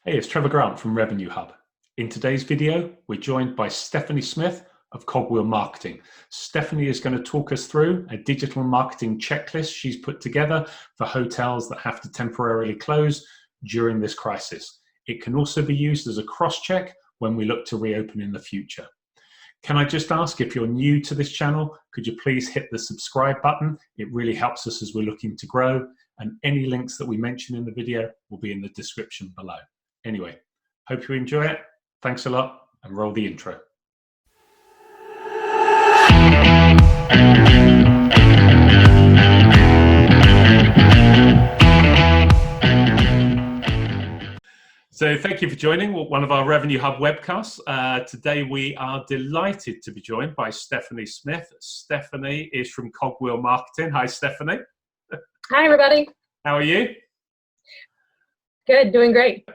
Hey, it's Trevor Grant from Revenue Hub. In today's video, we're joined by Stephanie Smith of Cogwheel Marketing. Stephanie is going to talk us through a digital marketing checklist she's put together for hotels that have to temporarily close during this crisis. It can also be used as a cross-check when we look to reopen in the future. Can I just ask, if you're new to this channel, could you please hit the subscribe button? It really helps us as we're looking to grow, and any links that we mention in the video will be in the description below. Anyway, hope you enjoy it. Thanks a lot, and roll the intro. So thank you for joining one of our Revenue Hub webcasts. Today we are delighted to be joined by Stephanie Smith. Stephanie is from Cogwheel Marketing. Hi, Stephanie. Hi, everybody. How are you? Good, doing great.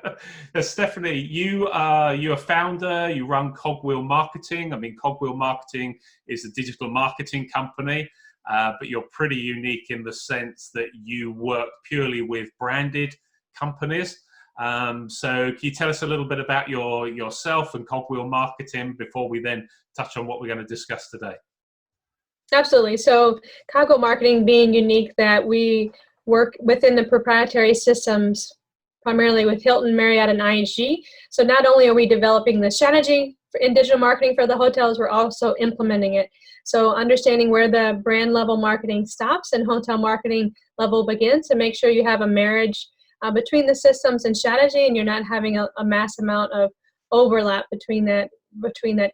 Stephanie, you are a founder, you run Cogwheel Marketing. I mean, Cogwheel Marketing is a digital marketing company, but you're pretty unique in the sense that you work purely with branded companies. So can you tell us a little bit about yourself and Cogwheel Marketing before we then touch on what we're going to discuss today? Absolutely. So Cogwheel Marketing being unique that we work within the proprietary systems, primarily with Hilton, Marriott, and IHG. So not only are we developing the strategy in digital marketing for the hotels, we're also implementing it. So understanding where the brand level marketing stops and hotel marketing level begins, to make sure you have a marriage between the systems and strategy, and you're not having a mass amount of overlap between that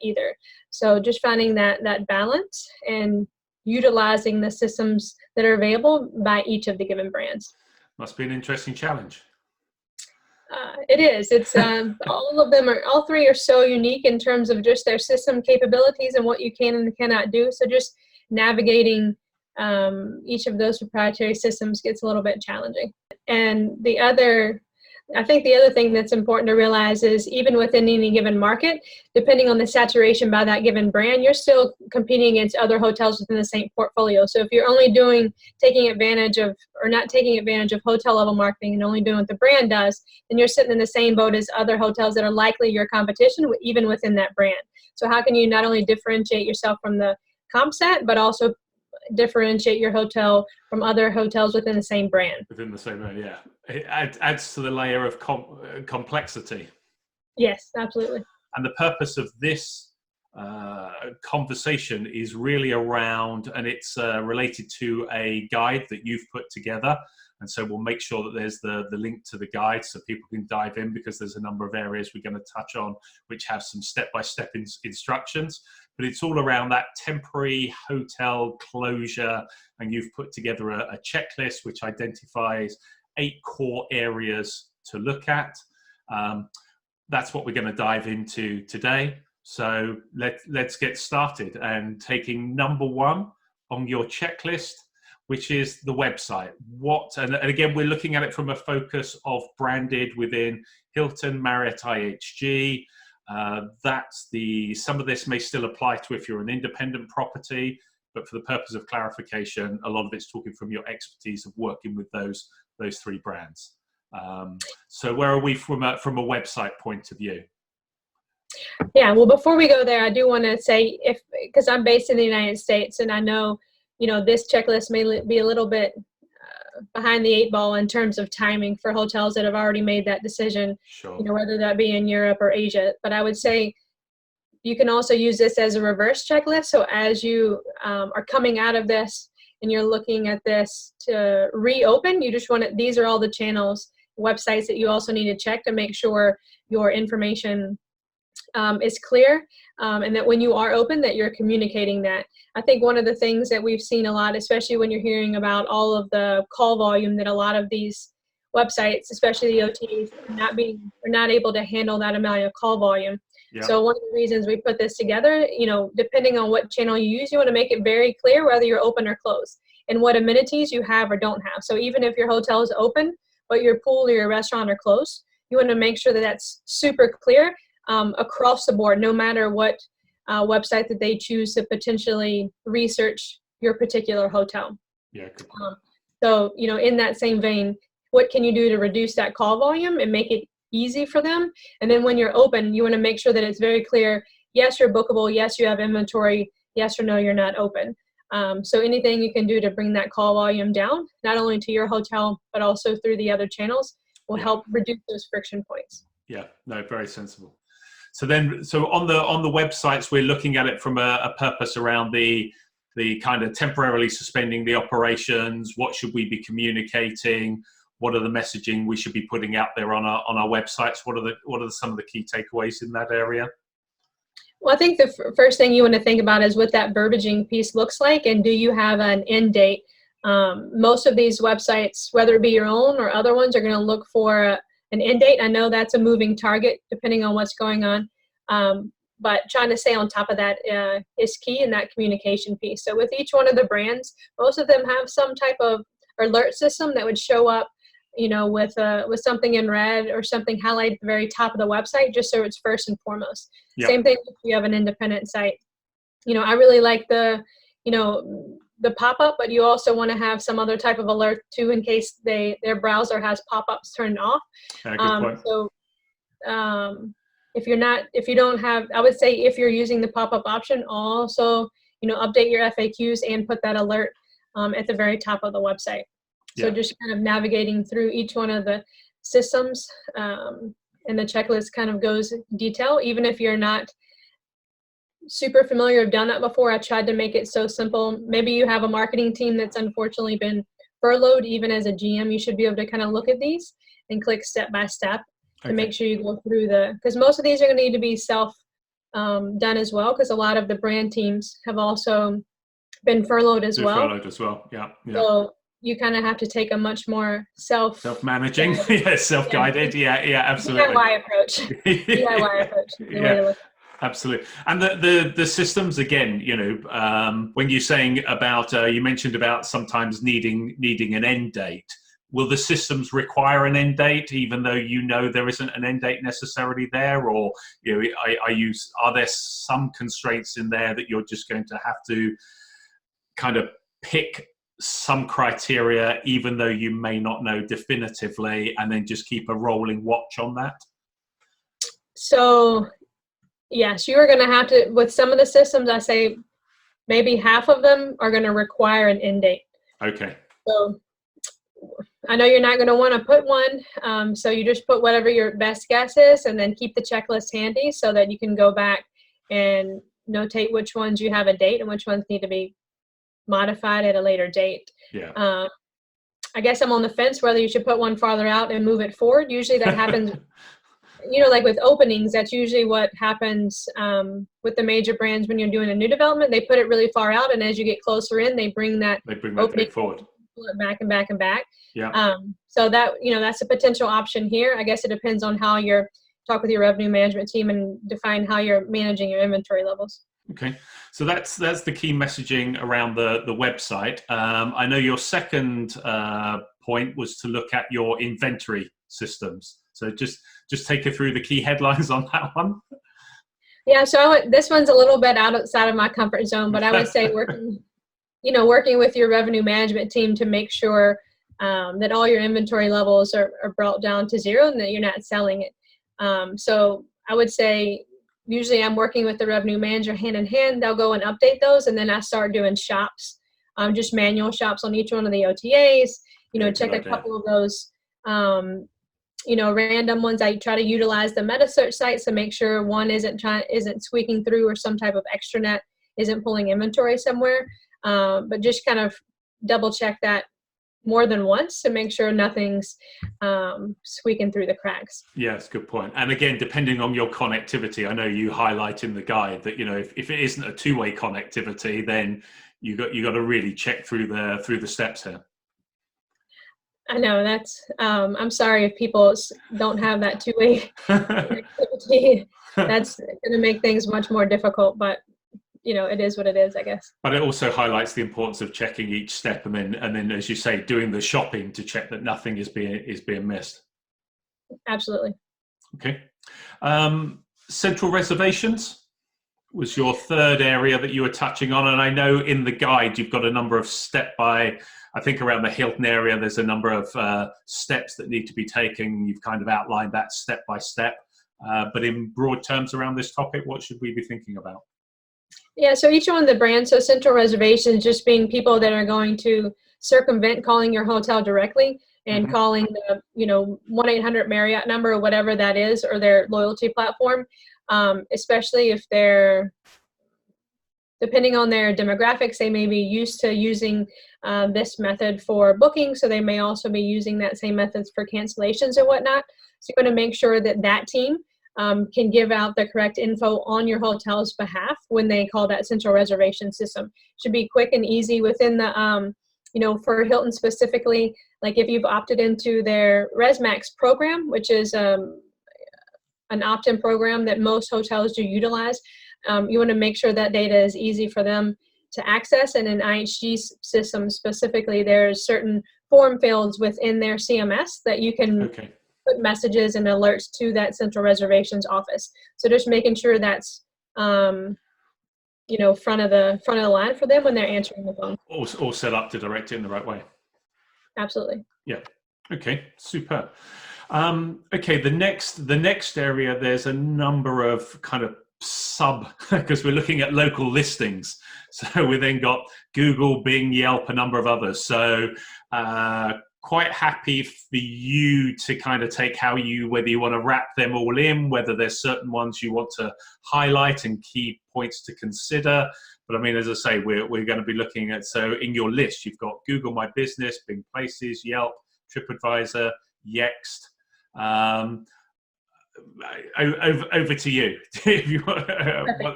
either. So just finding that balance and utilizing the systems that are available by each of the given brands. Must be an interesting challenge. It is. It's all three are so unique in terms of just their system capabilities and what you can and cannot do. So just navigating each of those proprietary systems gets a little bit challenging. And I think the other thing that's important to realize is, even within any given market, depending on the saturation by that given brand, you're still competing against other hotels within the same portfolio. So if you're only not taking advantage of hotel level marketing and only doing what the brand does, then you're sitting in the same boat as other hotels that are likely your competition, even within that brand. So how can you not only differentiate yourself from the comp set, but also differentiate your hotel from other hotels within the same brand? Within the same brand, yeah. It adds to the layer of complexity. Yes, absolutely. And the purpose of this conversation is really around, and it's related to a guide that you've put together. And so we'll make sure that there's the link to the guide so people can dive in, because there's a number of areas we're going to touch on which have some step-by-step instructions. But it's all around that temporary hotel closure, and you've put together a checklist which identifies 8 core areas to look at. That's what we're going to dive into today. So let's get started, and taking number 1 on your checklist, which is the website. And again, we're looking at it from a focus of branded within Hilton, Marriott, IHG. Some of this may still apply to if you're an independent property, but for the purpose of clarification, a lot of it's talking from your expertise of working with those 3 brands. So where are we from a website point of view? Yeah, well, before we go there, I do want to say, because I'm based in the United States, and I know, this checklist may be a little bit behind the 8 ball in terms of timing for hotels that have already made that decision, Sure. Whether that be in Europe or Asia. But I would say you can also use this as a reverse checklist. So as you are coming out of this and you're looking at this to reopen, you just these are all the channels, websites that you also need to check to make sure your information is clear, and that when you are open, that you're communicating that. I think one of the things that we've seen a lot, especially when you're hearing about all of the call volume that a lot of these websites, especially the OTAs, are not able to handle that amount of call volume. Yeah. So one of the reasons we put this together, depending on what channel you use, you want to make it very clear whether you're open or closed and what amenities you have or don't have. So even if your hotel is open, but your pool or your restaurant are closed, you want to make sure that that's super clear across the board, no matter what website that they choose to potentially research your particular hotel. Yeah. So, in that same vein, what can you do to reduce that call volume and make it easy for them. And then when you're open, you want to make sure that it's very clear, yes, you're bookable, yes, you have inventory, yes or no, you're not open. So anything you can do to bring that call volume down, not only to your hotel, but also through the other channels, will help reduce those friction points. Yeah, no, very sensible. So then, so on the websites, we're looking at it from a purpose around the kind of temporarily suspending the operations. What should we be communicating? What are the messaging we should be putting out there on our websites? What are some of the key takeaways in that area? Well, I think the first thing you want to think about is what that verbiaging piece looks like, and do you have an end date? Most of these websites, whether it be your own or other ones, are going to look for an end date. I know that's a moving target depending on what's going on, but trying to stay on top of that is key in that communication piece. So with each one of the brands, most of them have some type of alert system that would show up, with something in red or something highlighted at the very top of the website, just so it's first and foremost. Yep. Same thing if you have an independent site. I really like the pop-up, but you also want to have some other type of alert too, in case their browser has pop-ups turned off. Good point. So if you don't have, I would say if you're using the pop-up option, also update your FAQs and put that alert at the very top of the website. So just kind of navigating through each one of the systems, and the checklist kind of goes in detail. Even if you're not super familiar, have done that before, I tried to make it so simple. Maybe you have a marketing team that's unfortunately been furloughed. Even as a GM, you should be able to kind of look at these and click step by step to make sure you go through because most of these are going to need to be self done as well, because a lot of the brand teams have also been furloughed as well. Furloughed as well, yeah. So you kind of have to take a much more self-managing, self-guided, yeah, absolutely. DIY approach. DIY approach. Yeah. Absolutely. And the systems, again, when you're saying about, you mentioned about sometimes needing an end date, will the systems require an end date, even though there isn't an end date necessarily there? Or are there some constraints in there that you're just going to have to kind of pick some criteria, even though you may not know definitively, and then just keep a rolling watch on that? So yes, you are going to have to, with some of the systems, I say maybe half of them are going to require an end date. Okay. So I know you're not going to want to put one, so you just put whatever your best guess is, and then keep the checklist handy so that you can go back and notate which ones you have a date and which ones need to be modified at a later date. Yeah. I guess I'm on the fence whether you should put one farther out and move it forward. Usually that happens, like with openings, that's usually what happens with the major brands when you're doing a new development. They put it really far out, and as you get closer in, they bring that opening forward. Pull it back and back and back. Yeah. So that, that's a potential option here. I guess it depends on how you talk with your revenue management team and define how you're managing your inventory levels. Okay, so that's the key messaging around the website. I know your second point was to look at your inventory systems. So just take it through the key headlines on that one. Yeah, so this one's a little bit outside of my comfort zone, but I would say working with your revenue management team to make sure that all your inventory levels are brought down to zero and that you're not selling it. So I would say, usually I'm working with the revenue manager hand in hand. They'll go and update those, and then I start doing shops, just manual shops on each one of the OTAs, check a couple of those, random ones. I try to utilize the meta search sites to make sure one isn't squeaking through, or some type of extranet isn't pulling inventory somewhere. But just kind of double check that more than once to make sure nothing's squeaking through the cracks. Yes, good point. And again, depending on your connectivity, I know you highlight in the guide that if it isn't a two-way connectivity, then you got to really check through the steps here. I know that's. I'm sorry if people don't have that two-way connectivity. That's going to make things much more difficult, but it is what it is, I guess. But it also highlights the importance of checking each step, and then, as you say, doing the shopping to check that nothing is being missed. Absolutely. Okay. Central reservations. was your third area that you were touching on. And I know in the guide, you've got a number of I think around the Hilton area, there's a number of steps that need to be taken. You've kind of outlined that step by step. But in broad terms around this topic, what should we be thinking about? Yeah, so each one of the brands, so central reservations just being people that are going to circumvent calling your hotel directly and calling the 1-800 Marriott number or whatever that is, or their loyalty platform, especially if they're, depending on their demographics, they may be used to using this method for booking, so they may also be using that same methods for cancellations and whatnot. So you want to make sure that that team can give out the correct info on your hotel's behalf when they call that central reservation system. Should be quick and easy within the, for Hilton specifically, like if you've opted into their ResMax program, which is an opt-in program that most hotels do utilize, you want to make sure that data is easy for them to access. And in IHG's system specifically, there's certain form fields within their CMS that you can put messages and alerts to that central reservations office. So just making sure that's front of the line for them when they're answering the phone. All set up to direct it in the right way. Absolutely. Yeah. Okay. Super. Okay. The next area, there's a number of kind of because we're looking at local listings. So we then got Google, Bing, Yelp, a number of others. So quite happy for you to kind of take whether you want to wrap them all in, whether there's certain ones you want to highlight and key points to consider. But I mean, as I say, we're going to be looking at, so in your list, you've got Google My Business, Bing Places, Yelp, TripAdvisor, Yext. Over to you.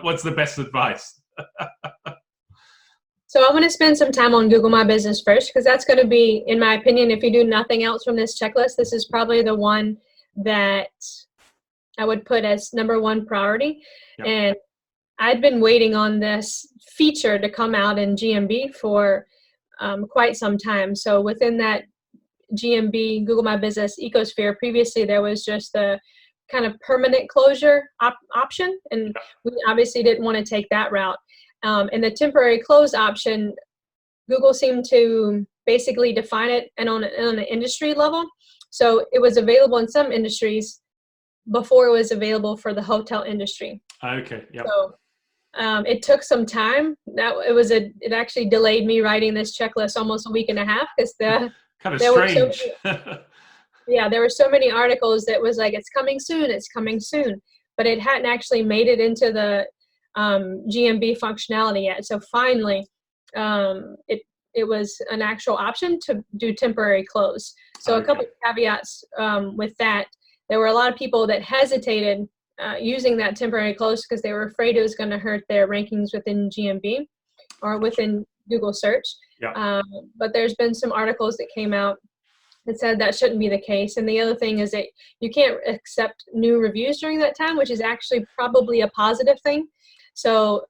What's the best advice? So I want to spend some time on Google My Business first, because that's going to be, in my opinion, if you do nothing else from this checklist, this is probably the one that I would put as number one priority. Yep. And I'd been waiting on this feature to come out in GMB for quite some time. So within that GMB, Google My Business ecosphere, previously there was just the kind of permanent closure option, and we obviously didn't want to take that route. And the temporary close option, Google seemed to basically define it and on an industry level. So it was available in some industries before it was available for the hotel industry. Okay. Yeah. So it took some time. It actually delayed me writing this checklist almost a week and a half, because kind of strange. There were so many articles that was like, it's coming soon, but it hadn't actually made it into the GMB functionality yet. So finally, it was an actual option to do temporary close. So a couple of caveats with that. There were a lot of people that hesitated using that temporary close because they were afraid it was going to hurt their rankings within GMB or within Google search. Yeah. But there's been some articles that came out that said that shouldn't be the case. And the other thing is that you can't accept new reviews during that time, which is actually probably a positive thing. So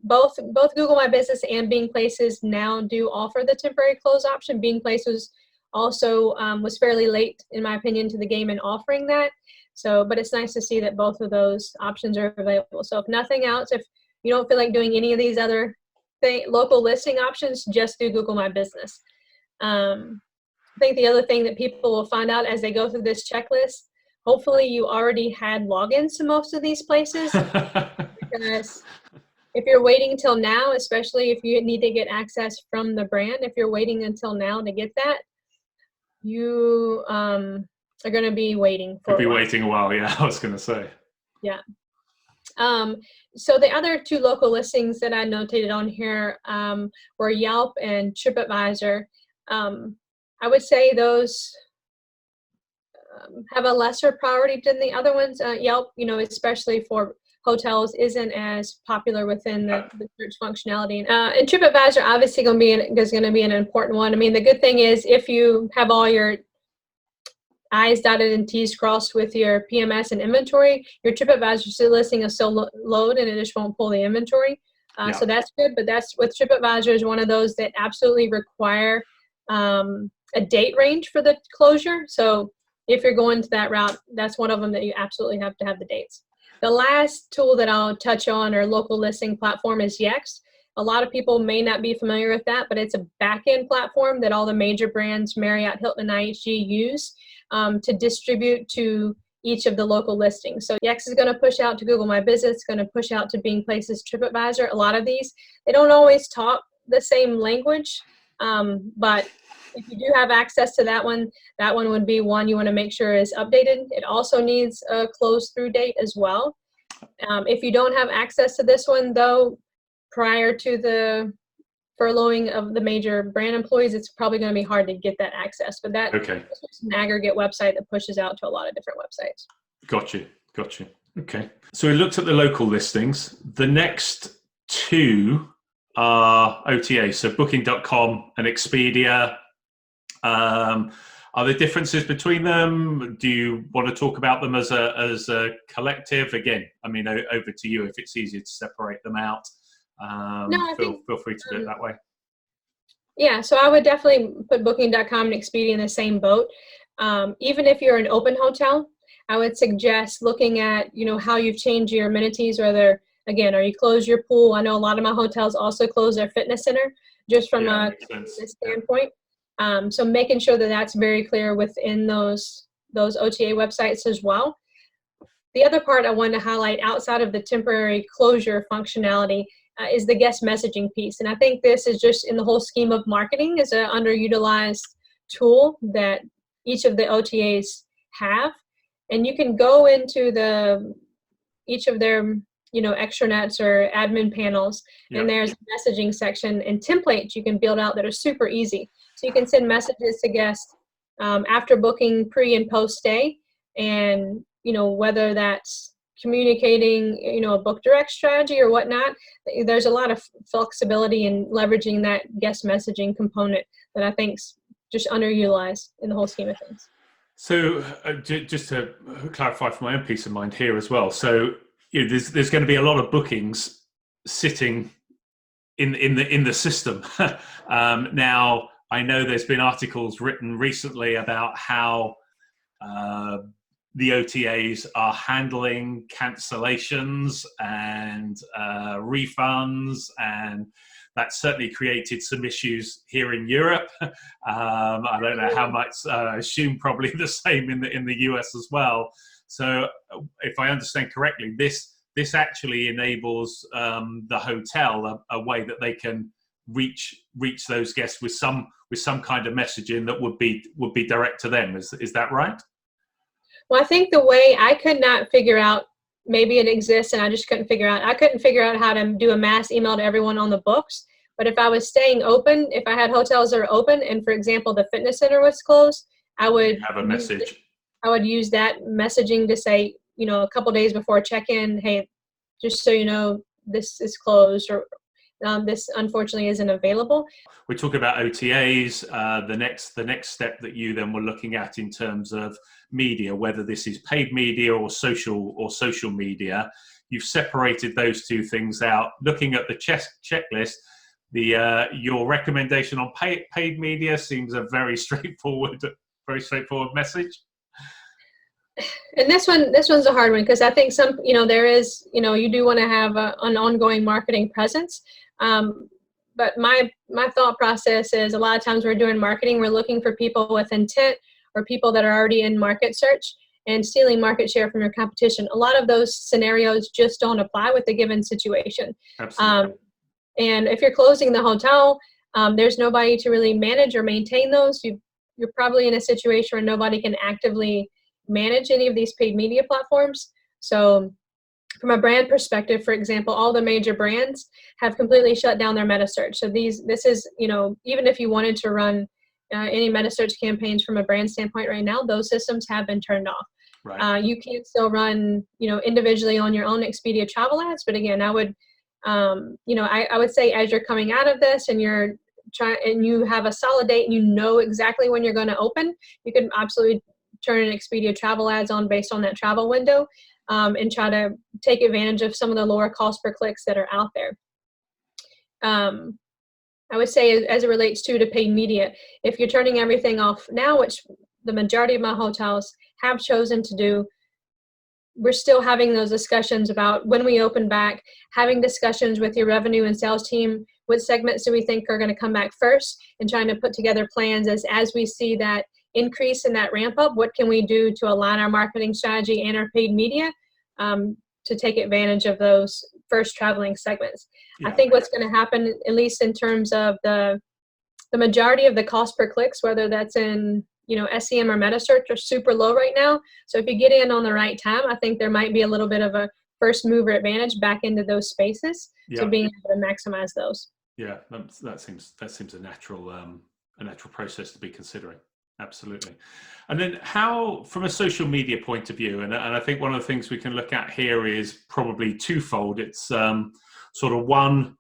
both Google My Business and Bing Places now do offer the temporary close option. Bing Places also was fairly late, in my opinion, to the game in offering that. So, but it's nice to see that both of those options are available. So if nothing else, if you don't feel like doing any of these other local listing options, just do Google My Business. I think the other thing that people will find out as they go through this checklist, hopefully you already had logins to most of these places. Because if you're waiting until now, especially if you need to get access from the brand, if you're waiting until now to get that, you are going to be waiting for waiting a while, yeah, I was going to say. Yeah. So the other two local listings that I notated on here were Yelp and TripAdvisor. I would say those have a lesser priority than the other ones. Yelp, especially for hotels, isn't as popular within the search functionality. And TripAdvisor obviously is going to be an important one. I mean, the good thing is if you have all your I's dotted and T's crossed with your PMS and inventory, your TripAdvisor listing will still load and it just won't pull the inventory. So that's good. But that's with TripAdvisor is one of those that absolutely require a date range for the closure. So if you're going to that route, that's one of them that you absolutely have to have the dates. The last tool that I'll touch on, or local listing platform, is Yext. A lot of people may not be familiar with that, but it's a back-end platform that all the major brands, Marriott, Hilton, and IHG, use to distribute to each of the local listings. So Yext is going to push out to Google My Business, going to push out to Bing Places, TripAdvisor. A lot of these, they don't always talk the same language, but if you do have access to that one would be one you want to make sure is updated. It also needs a close through date as well. If you don't have access to this one, though, prior to the furloughing of the major brand employees, it's probably going to be hard to get that access. But that is an aggregate website that pushes out to a lot of different websites. Got you. Okay. So we looked at the local listings. The next two are OTA, so Booking.com and Expedia. Are there differences between them? Do you want to talk about them as a collective? Again, I mean, over to you if it's easier to separate them out. Feel free to do it that way. Yeah, so I would definitely put Booking.com and Expedia in the same boat. Even if you're an open hotel, I would suggest looking at, how you've changed your amenities, whether, again, are you close your pool? I know a lot of my hotels also close their fitness center, just from a standpoint. So making sure that that's very clear within those OTA websites as well. The other part I want to highlight outside of the temporary closure functionality is the guest messaging piece. And I think this is just in the whole scheme of marketing is an underutilized tool that each of the OTAs have. And you can go into each of their extranets or admin panels, and there's a messaging section and templates you can build out that are super easy. So you can send messages to guests after booking, pre and post stay, and whether that's communicating a book direct strategy or whatnot. There's a lot of flexibility in leveraging that guest messaging component that I think's just underutilized in the whole scheme of things. So just to clarify for my own peace of mind here as well, so there's going to be a lot of bookings sitting in the system. Now, I know there's been articles written recently about how the OTAs are handling cancellations and refunds, and that certainly created some issues here in Europe. I don't know how much. I assume probably the same in the US as well. So, if I understand correctly, this actually enables the hotel a way that they can reach those guests with some kind of messaging that would be direct to them. Is that right? Well, I think the way I could not figure out, maybe it exists and I just couldn't figure out. I couldn't figure out how to do a mass email to everyone on the books. But if I was staying open, if I had hotels that are open, and for example the fitness center was closed, I would have a message. I would use that messaging to say, a couple days before check-in, hey, just so you know, this is closed, or this unfortunately isn't available. We're talking about OTAs. The next step that you then were looking at in terms of media, whether this is paid media or social media, you've separated those two things out. Looking at the checklist, your recommendation on paid media seems a very straightforward message. And this one's a hard one, because I think there is, you do want to have an ongoing marketing presence. But my thought process is a lot of times we're doing marketing, we're looking for people with intent or people that are already in market search and stealing market share from your competition. A lot of those scenarios just don't apply with the given situation. Absolutely. And if you're closing the hotel, there's nobody to really manage or maintain those. You're probably in a situation where nobody can actively manage any of these paid media platforms. So from a brand perspective, for example, all the major brands have completely shut down their meta search. So this is, even if you wanted to run any meta search campaigns from a brand standpoint right now, those systems have been turned off. Right. You can still run, individually on your own Expedia travel ads. But again, I would, I would say as you're coming out of this and you have a solid date and you know exactly when you're going to open, you can absolutely turn an Expedia travel ads on based on that travel window, and try to take advantage of some of the lower cost per clicks that are out there. I would say as it relates to paid media, if you're turning everything off now, which the majority of my hotels have chosen to do, we're still having those discussions about when we open back, having discussions with your revenue and sales team, what segments do we think are going to come back first, and trying to put together plans as we see that increase in that ramp up, what can we do to align our marketing strategy and our paid media to take advantage of those first traveling segments. Yeah. I think what's going to happen, at least in terms of the majority of the cost per clicks, whether that's in SEM or meta search, are super low right now. So if you get in on the right time, I think there might be a little bit of a first mover advantage back into those spaces. Yeah. So being able to maximize those. Yeah, that seems a natural process to be considering. Absolutely. And then how, from a social media point of view, and I think one of the things we can look at here is probably twofold. It's sort of one,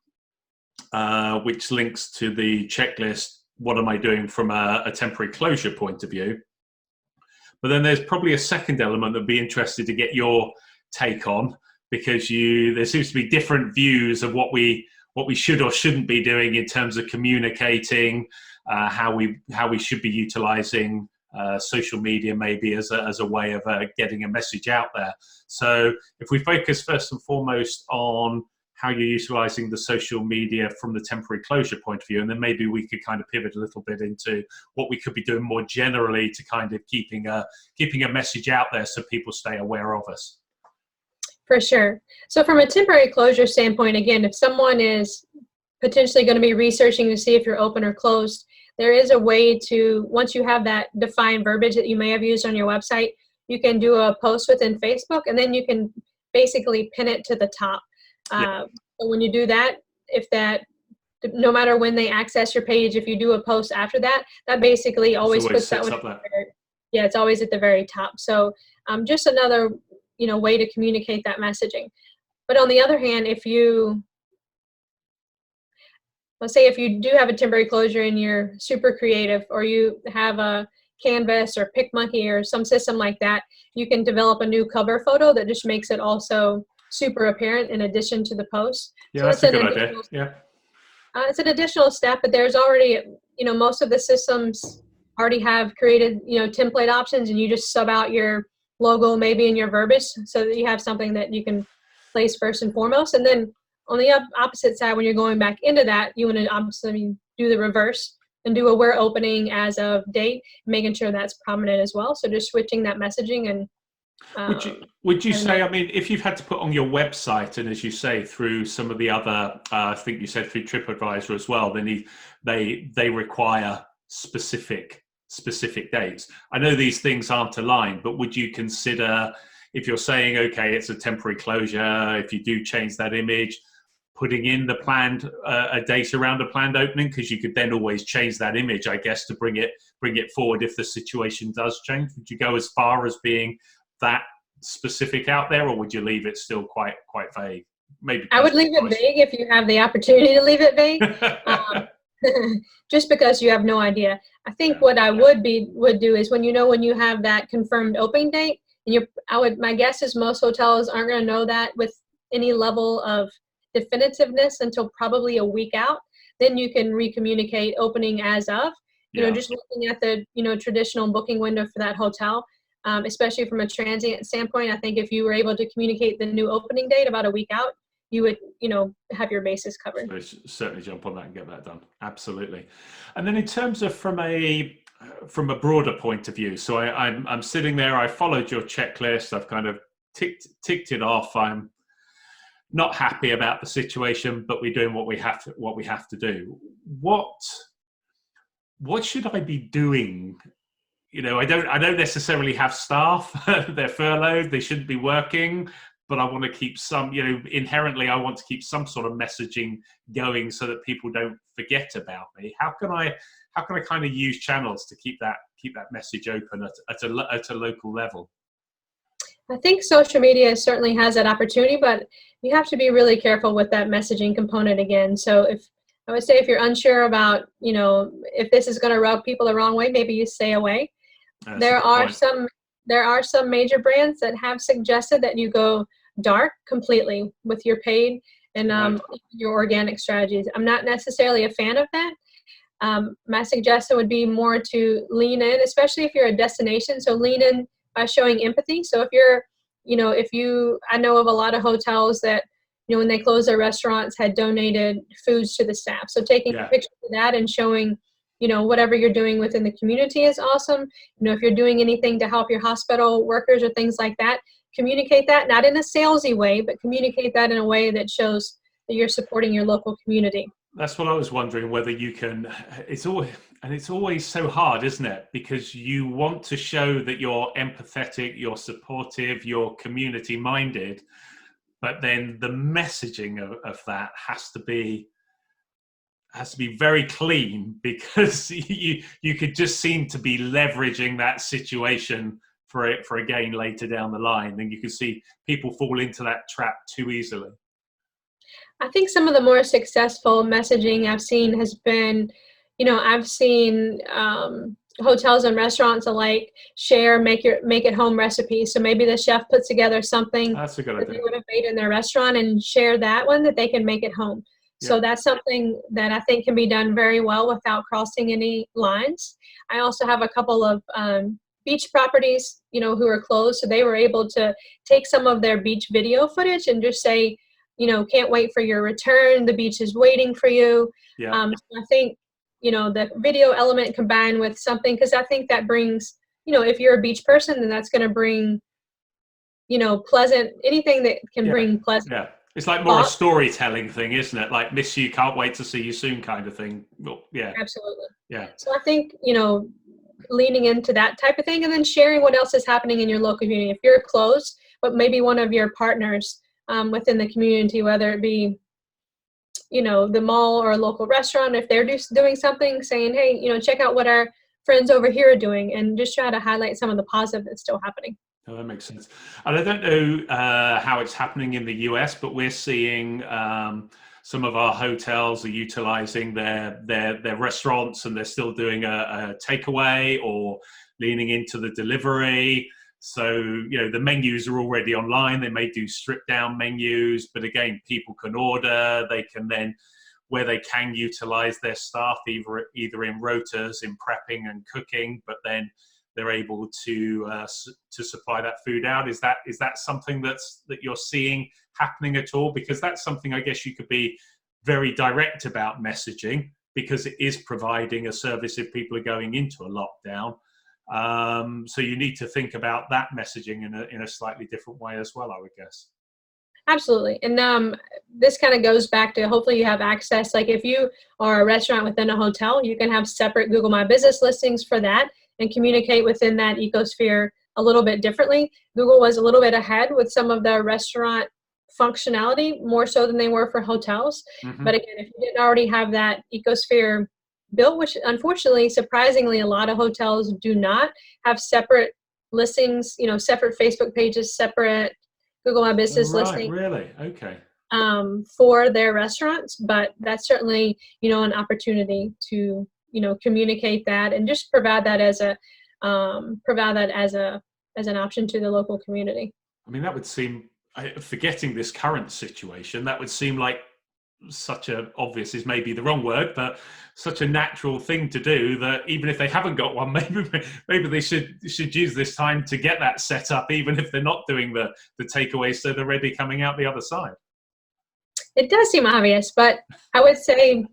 which links to the checklist, what am I doing from a temporary closure point of view? But then there's probably a second element that I'd be interested to get your take on, because there seems to be different views of what we should or shouldn't be doing in terms of communicating, how we should be utilizing social media maybe as a way of getting a message out there. So if we focus first and foremost on how you're utilizing the social media from the temporary closure point of view, and then maybe we could kind of pivot a little bit into what we could be doing more generally to kind of keeping a message out there so people stay aware of us. For sure. So from a temporary closure standpoint, again, if someone is potentially going to be researching to see if you're open or closed, there is a way to, once you have that defined verbiage that you may have used on your website, you can do a post within Facebook, and then you can basically pin it to the top. So when you do that, no matter when they access your page, if you do a post after that, that basically always puts that one at the very, it's always at the very top. So just another way to communicate that messaging. But on the other hand, let's say if you do have a temporary closure and you're super creative, or you have a Canvas or PicMonkey or some system like that, you can develop a new cover photo that just makes it also super apparent in addition to the post. Yeah, so that's a good idea. Yeah. It's an additional step, but there's already, most of the systems already have created, template options, and you just sub out your logo maybe in your verbiage so that you have something that you can place first and foremost. And then on the opposite side, when you're going back into that, you want to obviously do the reverse and do a "we're opening as of date," making sure that's prominent as well. So just switching that messaging. And would you say, I mean, if you've had to put on your website, and as you say, through some of the other, I think you said through TripAdvisor as well, then they require specific dates. I know these things aren't aligned, but would you consider, if you're saying, okay, it's a temporary closure, if you do change that image, putting in the planned a date around a planned opening, because you could then always change that image, I guess, to bring it forward if the situation does change? Would you go as far as being that specific out there, or would you leave it still quite vague? Maybe I would leave it vague if you have the opportunity to leave it vague. Just because you have no idea. I think what I would do is when you have that confirmed opening date, and my guess is most hotels aren't going to know that with any level of definitiveness until probably a week out. Then you can recommunicate opening as of, just looking at the, traditional booking window for that hotel, especially from a transient standpoint. I think if you were able to communicate the new opening date about a week out, you would, have your bases covered. So certainly jump on that and get that done. Absolutely. And then in terms of from a broader point of view, so I'm sitting there, I followed your checklist, I've kind of ticked it off. I'm not happy about the situation, but we're doing what we have to do. What should I be doing? I don't necessarily have staff. They're furloughed. They shouldn't be working, but I want to keep some, inherently I want to keep some sort of messaging going so that people don't forget about me. How can I kind of use channels to keep that message open at a local level? I think social media certainly has that opportunity, but you have to be really careful with that messaging component again. So I would say if you're unsure about, if this is going to rub people the wrong way, maybe you stay away. There are some major brands that have suggested that you go dark completely with your paid and your organic strategies. I'm not necessarily a fan of that. My suggestion would be more to lean in, especially if you're a destination. So lean in by showing empathy. So if you're, I know of a lot of hotels that, when they closed their restaurants, had donated foods to the staff. So taking Yeah. pictures of that and showing, whatever you're doing within the community is awesome. If you're doing anything to help your hospital workers or things like that, communicate that, not in a salesy way, but communicate that in a way that shows that you're supporting your local community. That's what I was wondering, whether you can. It's always so hard, isn't it? Because you want to show that you're empathetic, you're supportive, you're community minded, but then the messaging of that has to be very clean, because you could just seem to be leveraging that situation for a gain later down the line, and you can see people fall into that trap too easily. I think some of the more successful messaging I've seen has been, I've seen hotels and restaurants alike share make it home recipes. So maybe the chef puts together something That's a good that idea. they would have made in their restaurant and share that one, that they can make it home. Yeah. So that's something that I think can be done very well without crossing any lines. I also have a couple of beach properties, who are closed. So they were able to take some of their beach video footage and just say, can't wait for your return. The beach is waiting for you. Yeah. So I think, the video element combined with something, because I think that brings, if you're a beach person, then that's going to bring, pleasant, anything that can bring pleasant. Yeah. It's like more a storytelling thing, isn't it? Like, miss you, can't wait to see you soon kind of thing. Well, yeah. Absolutely. Yeah. So I think, leaning into that type of thing, and then sharing what else is happening in your local community. If you're closed, but maybe one of your partners within the community, whether it be, the mall or a local restaurant, if they're doing something, saying, hey, check out what our friends over here are doing, and just try to highlight some of the positive that's still happening. Oh, that makes sense. And I don't know how it's happening in the US, but we're seeing some of our hotels are utilizing their restaurants, and they're still doing a takeaway or leaning into the delivery. So, the menus are already online. They may do stripped down menus, but again, people can order. They can then, where they can, utilize their staff either in rotas, in prepping and cooking, but then they're able to supply that food out. Is that something that you're seeing happening at all? Because that's something I guess you could be very direct about messaging, because it is providing a service if people are going into a lockdown. So you need to think about that messaging in a slightly different way as well, I would guess. Absolutely. And this kind of goes back to, hopefully you have access. Like if you are a restaurant within a hotel, you can have separate Google My Business listings for that and communicate within that ecosphere a little bit differently. Google was a little bit ahead with some of the restaurant functionality, more so than they were for hotels. Mm-hmm. But again, if you didn't already have that ecosphere built, which unfortunately, surprisingly, a lot of hotels do not have separate listings, separate Facebook pages, separate Google My Business listing. Really? Okay. For their restaurants, but that's certainly, an opportunity to, communicate that and just provide that as an option to the local community. I mean, that would seem, forgetting this current situation, that would seem like such a obvious is maybe the wrong word, but such a natural thing to do, that even if they haven't got one, maybe they should use this time to get that set up, even if they're not doing the takeaways, so they're ready coming out the other side. It does seem obvious, but I would say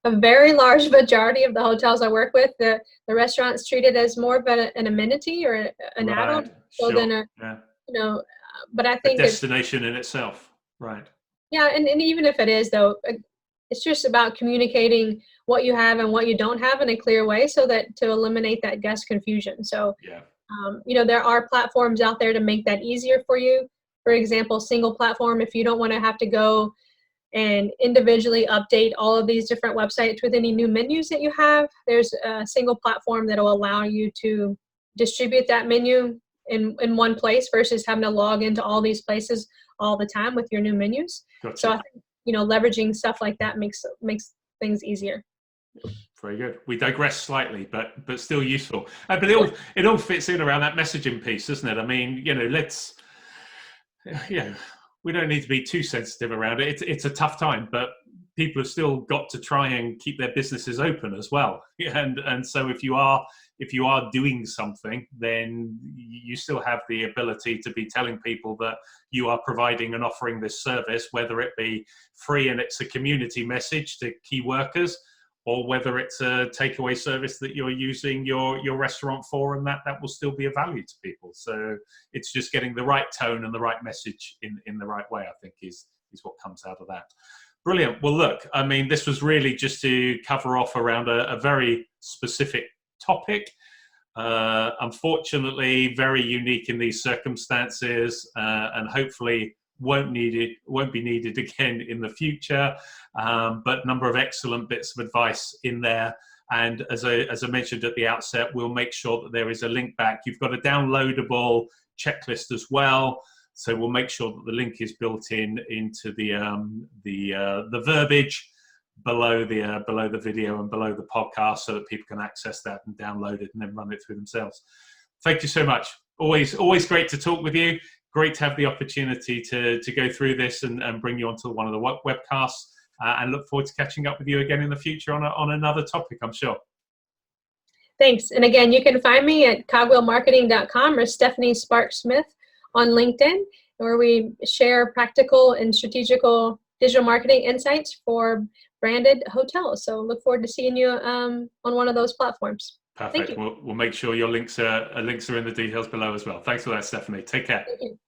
a very large majority of the hotels I work with, the restaurants treat it as more of an amenity or an add-on, so than but I think a destination in itself, right? Yeah, and even if it is, though, it's just about communicating what you have and what you don't have in a clear way, so that to eliminate that guest confusion. So, there are platforms out there to make that easier for you. For example, single platform, if you don't want to have to go and individually update all of these different websites with any new menus that you have, there's a single platform that will allow you to distribute that menu in one place versus having to log into all these places all the time with your new menus. Gotcha. So I think, leveraging stuff like that makes things easier. Very good. We digress slightly, but still useful. But it all fits in around that messaging piece, doesn't it? I mean, we don't need to be too sensitive around it. It's a tough time, but people have still got to try and keep their businesses open as well. And so if you are doing something, then you still have the ability to be telling people that you are providing and offering this service, whether it be free and it's a community message to key workers, or whether it's a takeaway service that you're using your restaurant for, and that will still be of value to people. So it's just getting the right tone and the right message in the right way, I think, is what comes out of that. Brilliant. Well, look, I mean, this was really just to cover off around a very specific topic. Unfortunately, very unique in these circumstances, and hopefully won't be needed again in the future. But a number of excellent bits of advice in there. And as I mentioned at the outset, we'll make sure that there is a link back. You've got a downloadable checklist as well. So we'll make sure that the link is built into the verbiage below the video and below the podcast, so that people can access that and download it and then run it through themselves. Thank you so much. Always great to talk with you. Great to have the opportunity to go through this and bring you onto one of the webcasts, and look forward to catching up with you again in the future on another topic, I'm sure. Thanks. And again, you can find me at cogwheelmarketing.com or Stephanie Sparks-Smith on LinkedIn, where we share practical and strategical digital marketing insights for branded hotels. So look forward to seeing you on one of those platforms. Perfect. We'll make sure your links are in the details below as well. Thanks for that, Stephanie. Take care. Thank you.